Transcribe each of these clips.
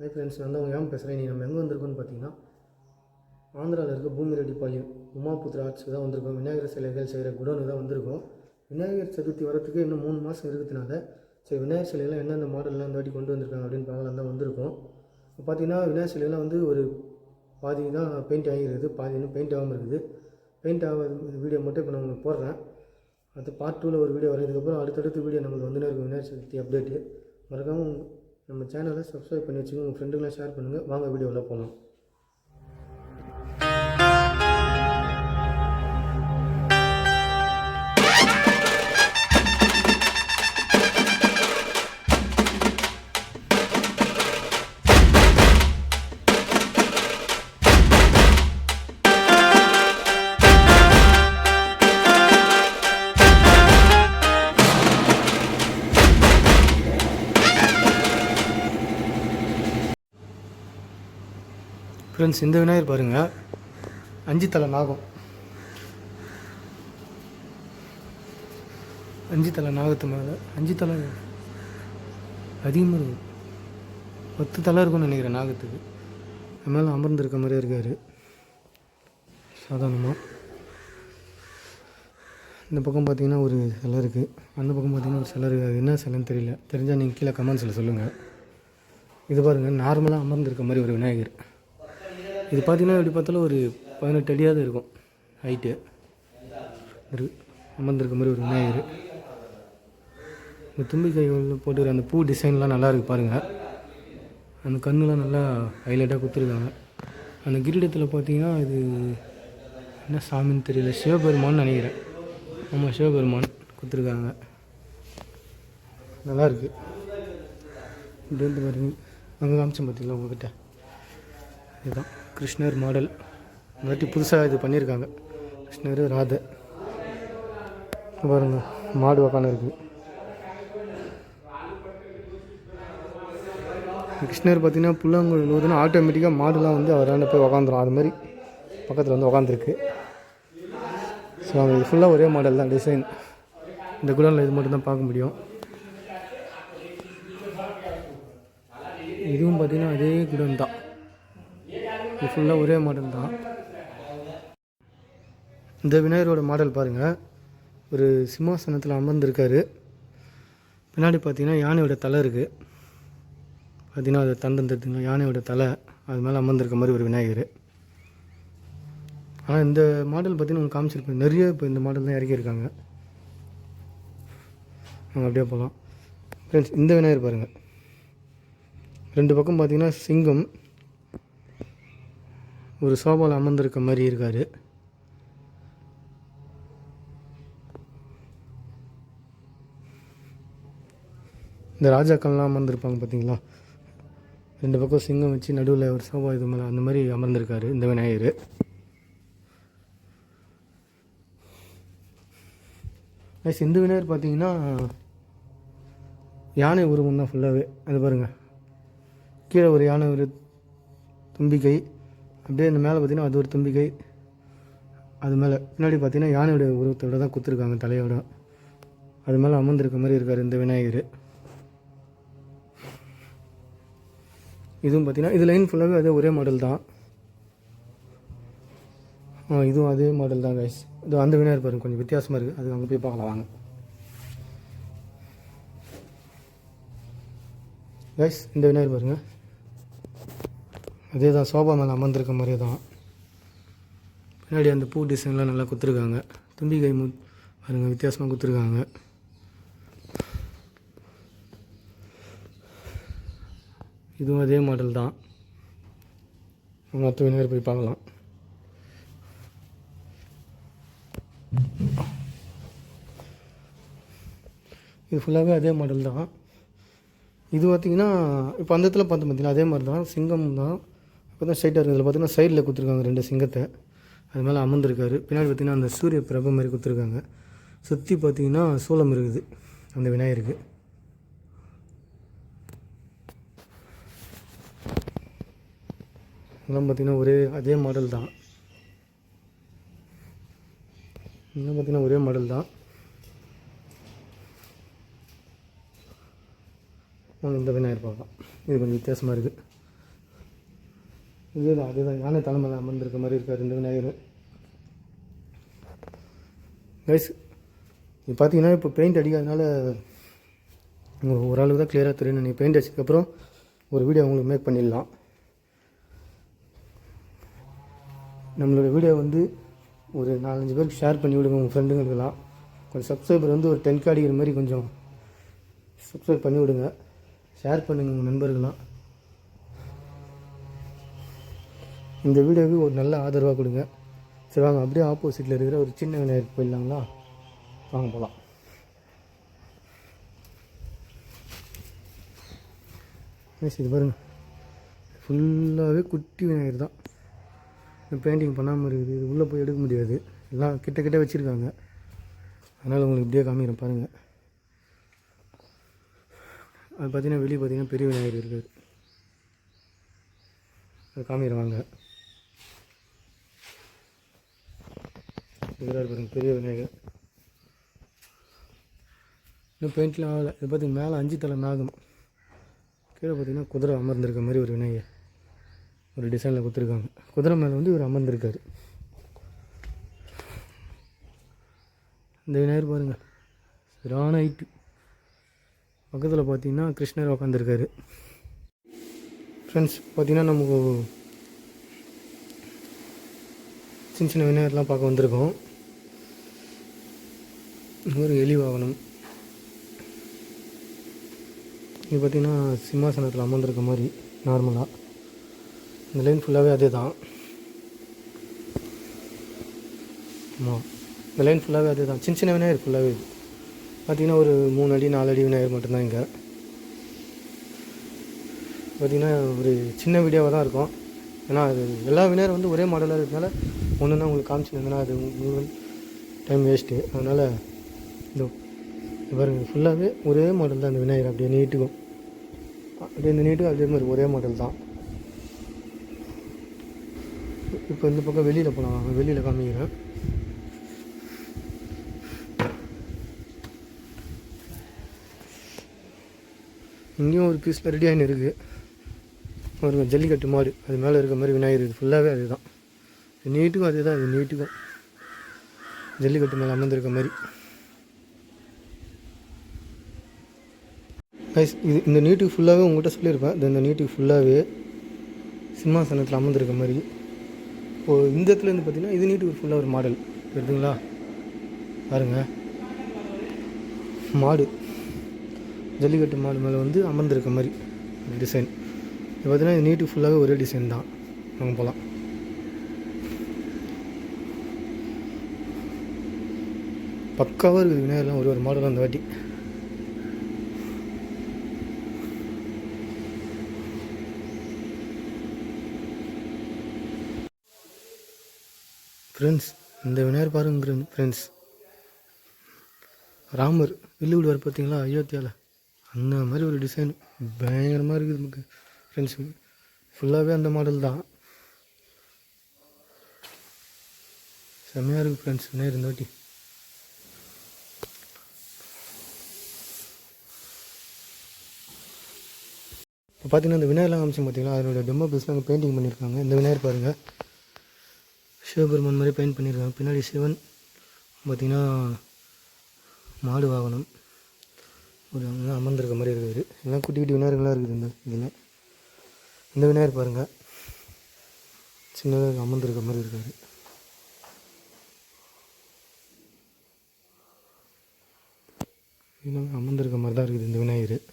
Hi friends, நான் தான் உங்கள் ஏன் பேசுகிறேன். நீ நம்ம எங்கே வந்திருக்கோன்னு பார்த்தீங்கன்னா, ஆந்திராவில் இருக்க பூமிரெட்டிப்பாளையம் உமாபுத்திர ஆர்ட்ஸுக்கு தான் வந்திருக்கோம். விநாயகர் சிலைகள் செய்கிற குடோனுக்கு தான் வந்திருக்கோம். விநாயகர் சதுர்த்தி வரத்துக்கு இன்னும் 3 மாதம் இருக்கிறதுனால சரி விநாயகர் சிலையெல்லாம் எந்தெந்த மாடல்லாம் இந்த வாட்டி கொண்டு வந்திருக்காங்க அப்படின்னு பார்க்கலாம் தான் வந்திருக்கோம். இப்போ பார்த்தீங்கன்னா விநாயகர் சிலையெல்லாம் வந்து ஒரு பாதி தான் பெயிண்ட் ஆகிருக்குது, பாதி இன்னும் பெயிண்ட் ஆகாமல் இருக்குது. பெயிண்ட் ஆகாத வீடியோ மட்டும் இப்போ நான் உங்களுக்கு போடுறேன். அது பார்ட் 2ல் ஒரு வீடியோ வர்றதுக்கப்புறம் அடுத்தடுத்து வீடியோ நம்மளுக்கு வந்துனே இருக்கும். விநாயகர் சதுர்த்தி அப்டேட்டு மறக்காமல் நம்ம சேனலை சப்ஸ்கிரைப் பண்ணி வச்சுக்கோங்க, உங்கள் ஃப்ரெண்டுக்கெலாம் ஷேர் பண்ணுங்கள். வாங்க வீடியோவில் போகலாம். ஃப்ரெண்ட்ஸ், இந்த விநாயகர் பாருங்கள், 5 தலை நாகம். 5 தலை நாகத்து மேலே 5 தலை அதிகமாக இருக்கும், 10 தலை இருக்கும்னு நினைக்கிறேன் நாகத்துக்கு. அது மேலே அமர்ந்திருக்க மாதிரியே இருக்கார் சாதாரணமாக. இந்த பக்கம் பார்த்திங்கன்னா ஒரு சிலை இருக்குது, அந்த பக்கம் பார்த்திங்கன்னா ஒரு சிலை இருக்குது. அது என்ன சிலைன்னு தெரியல, தெரிஞ்சால் நீங்கள் கீழே கமெண்ட்ஸில் சொல்லுங்கள். இது பாருங்கள், நார்மலாக அமர்ந்திருக்க மாதிரி ஒரு விநாயகர். இது பார்த்திங்கன்னா எப்படி பார்த்தாலும் ஒரு 18 அடியாவது இருக்கும் ஹைட்டு. அமர்ந்திருக்க மாதிரி ஒரு விநாயகர். இந்த தும்பி கைகளில் போட்டுக்கிற அந்த பூ டிசைன்லாம் நல்லா இருக்குது பாருங்கள். அந்த கண்ணுலாம் நல்லா ஹைலைட்டாக கொடுத்துருக்காங்க. அந்த கிரீடத்தில் பார்த்திங்கன்னா இது என்ன சாமின்னு தெரியல, சிவபெருமான்னு நினைக்கிறேன். ஆமாம், சிவபெருமான் கொடுத்துருக்காங்க, நல்லாயிருக்கு. இப்படி வந்து பாருங்க, அங்கே காமிச்சேன் பார்த்திங்களா உங்கள்கிட்ட, இதுதான் கிருஷ்ணர் மாடல். இந்த வாட்டி புதுசாக இது பண்ணியிருக்காங்க, கிருஷ்ணர் ராதை. பாருங்க, மாடு உக்காந்து இருக்குது. கிருஷ்ணர் பார்த்திங்கன்னா புல்லாங்குழல் ஊதுனா ஆட்டோமேட்டிக்காக மாடுலாம் வந்து அவராண்ட போய் உக்காந்துரும். அது மாதிரி பக்கத்தில் வந்து உக்காந்துருக்கு. ஸோ இது ஃபுல்லாக ஒரே மாடல் தான் டிசைன். இந்த குடோனில் இது மட்டும் தான் பார்க்க முடியும். இதுவும் பார்த்திங்கன்னா அதே குடோன் தான், இது ஃபுல்லாக ஒரே மாடல் தான். இந்த விநாயகரோட மாடல் பாருங்கள், ஒரு சிம்மாசனத்தில் அமர்ந்திருக்காரு. பின்னாடி பார்த்திங்கன்னா யானையோட தலை இருக்குது. பார்த்திங்கன்னா அது தந்தந்துங்க யானையோட தலை, அது மேலே அமர்ந்திருக்க மாதிரி ஒரு விநாயகர். ஆனால் இந்த மாடல் பார்த்திங்கன்னா உங்களுக்கு காமிச்சிருப்பேன், நிறைய இப்போ இந்த மாடல் தான் இறக்கியிருக்காங்க. நாங்கள் அப்படியே போகலாம். ஃப்ரெண்ட்ஸ், இந்த விநாயகர் பாருங்கள், 2 பக்கம் பார்த்திங்கன்னா சிங்கம் ஒரு சோபாவில் அமர்ந்திருக்க மாதிரி இருக்கார். இந்த ராஜாக்கள்லாம் அமர்ந்திருப்பாங்க பார்த்தீங்களா, 2 பக்கம் சிங்கம் வச்சு நடுவில் ஒரு சோபா இது மேலே அந்த மாதிரி அமர்ந்திருக்காரு இந்த விநாயகர். இந்த விநாயகர் பார்த்தீங்கன்னா யானை உருவம் தான் ஃபுல்லாகவே. அது பாருங்கள், கீழே ஒரு யானை, ஒரு தும்பிக்கை, அப்படியே இந்த மேலே பார்த்திங்கன்னா அது ஒரு தும்பிக்கை, அது மேலே பின்னாடி பார்த்திங்கன்னா யானையோட உருவத்தோடு தான் கொடுத்துருக்காங்க தலையோட. அது மேலே அமர்ந்திருக்க மாதிரி இருக்கார் இந்த விநாயகர். இதுவும் பார்த்திங்கன்னா இது லைன் ஃபுல்லாகவே அதே ஒரே மாடல் தான். இதுவும் அதே மாடல் தான் கைஸ். இது அந்த விநாயகர் பாருங்கள், கொஞ்சம் வித்தியாசமாக இருக்குது. அது அங்கே போய் பார்க்கலாம் வாங்க கைஸ். இந்த விநாயகர் பாருங்கள், அதே தான், சோபா மேலே அமர்ந்திருக்க மாதிரியே தான். பின்னாடி அந்த பூ டிசைன்லாம் நல்லா கொடுத்துருக்காங்க. தும்பி கை பாருங்கள், வித்தியாசமாக கொடுத்துருக்காங்க. இதுவும் அதே மாடல் தான். மற்ற விநாயகர் போய் பார்க்கலாம். இது ஃபுல்லாகவே அதே மாடல் தான். இது பார்த்திங்கன்னா இப்போ அந்த இடத்துல பார்த்தீங்கன்னா அதே மாதிரி தான், சிங்கம் தான். இப்போ தான் ஸ்ட்ரைட்டாக இருக்குது. இதில் பார்த்திங்கன்னா சைடில் கொடுத்துருக்காங்க 2 சிங்கத்தை, அது மேலே அமர்ந்திருக்காரு. பின்னாடி பார்த்திங்கன்னா அந்த சூரிய பிரபை மாதிரி கொடுத்துருக்காங்க. சுற்றி பார்த்திங்கன்னா சூலம் இருக்குது அந்த விநாயகருக்கு. இதெல்லாம் பார்த்திங்கன்னா அதே மாடல் தான். இதெல்லாம் பார்த்திங்கன்னா ஒரே மாடல் தான். இந்த விநாயகர் பார்க்கலாம். இது கொஞ்சம் வித்தியாசமாக இருக்குது. இதுதான் அதுதான் யானை தலைமையில் அமர்ந்திருக்க மாதிரி இருக்கார் இந்த விநாயகர். கைஸ் இது பார்த்தீங்கன்னா இப்போ பெயிண்ட் அடிக்காதனால ஓரளவுக்கு தான் கிளியராக தெரியும். நீங்கள் பெயிண்ட் அடிச்சதுக்கப்புறம் ஒரு வீடியோ உங்களுக்கு மேக் பண்ணிடலாம். நம்மளோட வீடியோ வந்து ஒரு 4-5 பேருக்கு ஷேர் பண்ணி விடுங்க உங்கள் ஃப்ரெண்டுங்களுக்கெல்லாம். கொஞ்சம் சப்ஸ்கிரைபர் வந்து ஒரு 10K அடிக்கிற மாதிரி கொஞ்சம் சப்ஸ்கிரைப் பண்ணி விடுங்க, ஷேர் பண்ணுங்கள் உங்கள் நண்பர்கள்லாம். இந்த வீடியோவுக்கு ஒரு நல்ல ஆதரவாக கொடுங்க. சரி வாங்க அப்படியே ஆப்போசிட்டில் இருக்கிற ஒரு சின்ன விநாயகருக்கு போயிடலாங்களா? வாங்க போகலாம். இது பாருங்கள், ஃபுல்லாகவே குட்டி விநாயகர் தான். பெயிண்டிங் பண்ணாமல் இருக்குது. இது உள்ளே போய் எடுக்க முடியாது, எல்லாம் கிட்ட கிட்ட வச்சுருக்காங்க. அதனால் உங்களுக்கு இப்படியே காமிக்கிறேன் பாருங்கள். அது பார்த்திங்கன்னா வெளியே பார்த்திங்கன்னா பெரிய விநாயகர் இருக்குது, அது காமிக்கிறேன் வாங்க. இருக்கிறார் பாருங்கள் பெரிய விநாயகர். இன்னும் பெயிண்ட்லாம் ஆகலை. இது பார்த்திங்கன்னா மேலே 5 தலை நாகம், கீழே பார்த்திங்கன்னா குதிரை அமர்ந்திருக்க மாதிரி ஒரு விநாயகர் ஒரு டிசைனில் கொடுத்துருக்காங்க. குதிரை மேலே வந்து இவர் அமர்ந்திருக்காரு. இந்த விநாயகர் பாருங்கள் சரியான ஹைட்டு. பக்கத்தில் பார்த்திங்கன்னா கிருஷ்ணர் உட்காந்துருக்காரு. ஃப்ரெண்ட்ஸ் பார்த்திங்கன்னா நமக்கு சின்ன சின்ன விநாயகர்லாம் பார்க்க வந்திருக்கோம். ஒரு எலி வாகனம். இது பார்த்திங்கன்னா சிம்மாசனத்தில் அமர்ந்திருக்க மாதிரி நார்மலாக. இந்த லைன் ஃபுல்லாகவே அதே தான். ஆமாம், இந்த லைன் ஃபுல்லாகவே அதே தான். சின்ன சின்ன விநாயகர் ஃபுல்லாகவே இது பார்த்திங்கன்னா ஒரு 3 அடி 4 அடி விநாயகர் மட்டும்தான். இங்கே பார்த்திங்கன்னா ஒரு சின்ன வீடியோவாக தான் இருக்கும். ஏன்னா அது எல்லா விநாயகரும் வந்து ஒரே மாடலாக இருக்கிறதுனால ஒன்று தான் உங்களுக்கு காமிச்சிருந்தேன்னா அது உங்களுக்கு டைம் வேஸ்ட்டு. அதனால் இந்த பாருங்கள் ஃபுல்லாகவே ஒரே மாடல் தான். இந்த விநாயகர் அப்படியே நீட்டுக்கும், அப்படியே இந்த நீட்டுக்கும் அதே மாதிரி ஒரே மாடல் தான். இப்போ இந்த பக்கம் வெளியில் போகலாம், வெளியில் காமிக்கிறேன். இங்கேயும் ஒரு பீஸில் ரெடி ஆகின்னு இருக்குது. ஒரு ஜல்லிக்கட்டு மாடு அது மேலே இருக்க மாதிரி விநாயகர். இது ஃபுல்லாகவே அது தான். இது நீட்டுக்கும் அதே தான். இது நீட்டுக்கும் ஜல்லிக்கட்டு மேலே அமர்ந்திருக்க மாதிரி. இது இந்த நீட்டுக்கு ஃபுல்லாகவே உங்கள்கிட்ட சொல்லியிருப்பேன். இந்த நீட்டுக்கு ஃபுல்லாகவே சிம்மாசனத்தில் அமர்ந்திருக்க மாதிரி. இப்போது இந்த இடத்துலேருந்து பார்த்திங்கன்னா இது நீட்டுக்கு ஃபுல்லாக ஒரு மாடல் எடுத்துங்களா பாருங்கள். மாடு ஜல்லிக்கட்டு மாடு மேலே வந்து அமர்ந்திருக்க மாதிரி ஒரு டிசைன். இப்போ பார்த்திங்கன்னா இது நீட்டுக்கு ஃபுல்லாகவே ஒரே டிசைன் தான். வாங்க போகலாம். பக்காவாக இருக்குது விநாயகர்லாம் ஒரு மாடல் அந்த வாட்டி. ஃப்ரெண்ட்ஸ் இந்த விநாயகர் பாருங்க ஃப்ரெண்ட்ஸ், ராமர் வில்லு விடுவார் பார்த்தீங்களா அயோத்தியாவில், அந்த மாதிரி ஒரு டிசைன் பயங்கரமாக இருக்குது நமக்கு ஃப்ரெண்ட்ஸ். ஃபுல்லாகவே அந்த மாடல் தான். செம்மையாக இருக்குது ஃப்ரெண்ட்ஸ் விநாயகர் இந்த வாட்டி. இப்போ பார்த்தீங்கன்னா இந்த விநாயகர்லாம் காமிச்சு பார்த்தீங்களா, அதனோட டெமோ பீஸ்லாம் அங்கே பெயிண்டிங் பண்ணியிருக்காங்க. இந்த விநாயகர் பாருங்கள் சிவபெருமான் மாதிரி பெயிண்ட் பண்ணியிருக்காங்க. பின்னாடி சிவன் பார்த்திங்கன்னா மாடு வாகனம் ஒரு அமர்ந்திருக்க மாதிரி இருக்குது. எல்லாம் குட்டி குட்டி விநாயகர்களாக இருக்குது இந்த இதில். இந்த விநாயகர் பாருங்கள் சின்னதாக அமர்ந்திருக்க மாதிரி இருக்காரு. அமர்ந்திருக்க மாதிரி தான் இருக்குது இந்த விநாயகர்.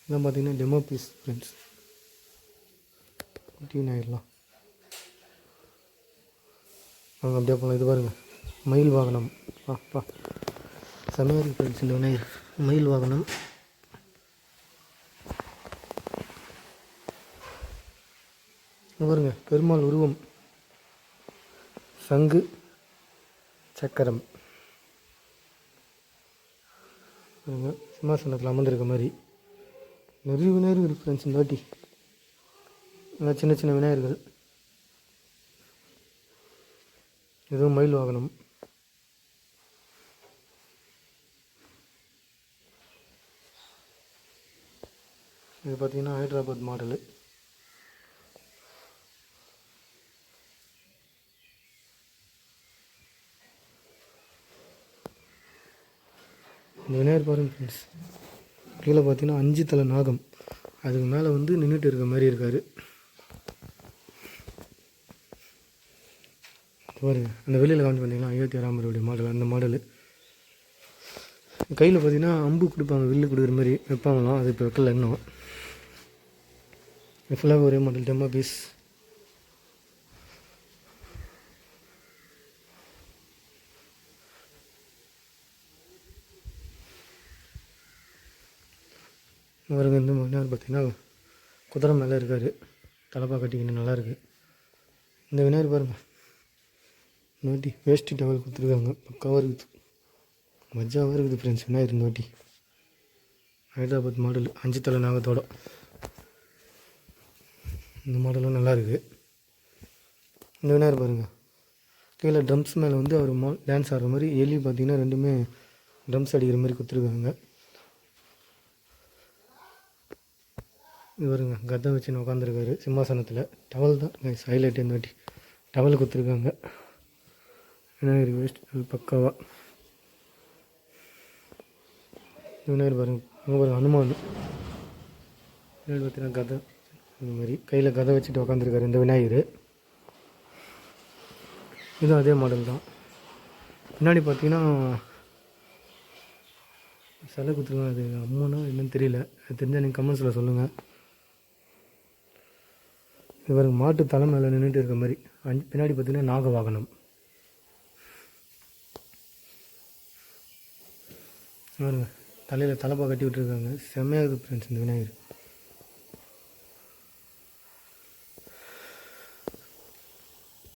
இதெல்லாம் பார்த்திங்கன்னா டெமோ பீஸ் ஃப்ரெண்ட்ஸ். குட்டி விநாயகர்லாம் அவங்க அப்படியே போகலாம். இது பாருங்கள் மயில் வாகனம். செம்மையாக இருக்குது ஃப்ரெண்ட்ஸ் இந்த விநாயகர். மயில் வாகனம் பாருங்க. பெருமாள் உருவம், சங்கு சக்கரம் பாருங்க. சிம்மாசனத்தில் அமர்ந்திருக்க மாதிரி நிறைய விநாயகர்கள் இருக்குது ஃப்ரெண்ட்ஸ் இந்த வாட்டி. நல்லா சின்ன சின்ன விநாயகர்கள். இதுவும் மயில் வாகனம். இது பார்த்திங்கன்னா ஹைதராபாத் மாடலு. இந்த விநாயகர் பாருங்க ஃப்ரெண்ட்ஸ், கீழே பார்த்தீங்கன்னா 5 தலை நாகம், அதுக்கு மேலே வந்து நின்றுட்டு இருக்க மாதிரி இருக்கார். பாருங்க அந்த வெளியில் காமிச்சு பண்ணிக்கலாம், அயோத்தி ராமருடைய மாடல், அந்த மாடலு. கையில் பார்த்தீங்கன்னா அம்பு கொடுப்பாங்க, வில்லு கொடுக்குற மாதிரி வைப்பாங்களாம், அது இப்போ வைக்கல இன்னும். ஃபுல்லாக ஒரே மாடல் டெம்போ பீஸ். அவருக்கு வந்து விநாயகர் பார்த்திங்கன்னா குதிரை மேலே இருக்கார், தலைப்பா கட்டிக்கின்னு நல்லாயிருக்கு. இந்த விநாயகர் பாருங்கள், இந்த வாட்டி வேஷ்டி டவல் கொடுத்துருக்காங்க, பக்காவாக இருக்குது, மஜாவாக இருக்குது ஃப்ரெண்ட்ஸ். விநாயகர் இந்த வாட்டி ஹைதராபாத் மாடல் 5 தலை நாகத்தோட, இந்த மாடலும் நல்லாயிருக்கு. இந்த விநாயகர் பாருங்கள், கீழே ட்ரம்ஸ் மேலே வந்து அவர் டான்ஸ் ஆடுற மாதிரி, எலி பார்த்திங்கன்னா ரெண்டுமே ட்ரம்ஸ் அடிக்கிற மாதிரி கொடுத்துருக்காங்க. இது வருங்க கதை வச்சுன்னு உட்காந்துருக்காரு சிம்மாசனத்தில், டவல் தான் ஹைலைட். இந்த வாட்டி டவல் கொடுத்துருக்காங்க. விநாயகர் வேஸ்ட் பக்காவாக. விநாயகர் பாருங்க, அங்கே பாருங்க ஹனுமான், விநாயகர் பார்த்தீங்கன்னா கதை இந்த மாதிரி கையில் கதை வச்சுட்டு உட்காந்துருக்காரு இந்த விநாயகர். இதுவும் அதே மாடல் தான். பின்னாடி பார்த்தீங்கன்னா சிலை கொடுத்துருக்காங்க, அது அம்மனா என்னன்னு தெரியல, அது தெரிஞ்சால் நீங்கள் கமெண்ட்ஸில் சொல்லுங்கள். இது பாருங்க மாட்டு தலை மேலே நின்றுட்டு இருக்க மாதிரி, பின்னாடி பார்த்தீங்கன்னா நாக வாகனம். பாருங்க தலையில் தலைப்பா கட்டி விட்டுருக்காங்க, செம்மையாக இருக்குது ஃப்ரெண்ட்ஸ் இந்த விநாயகர்.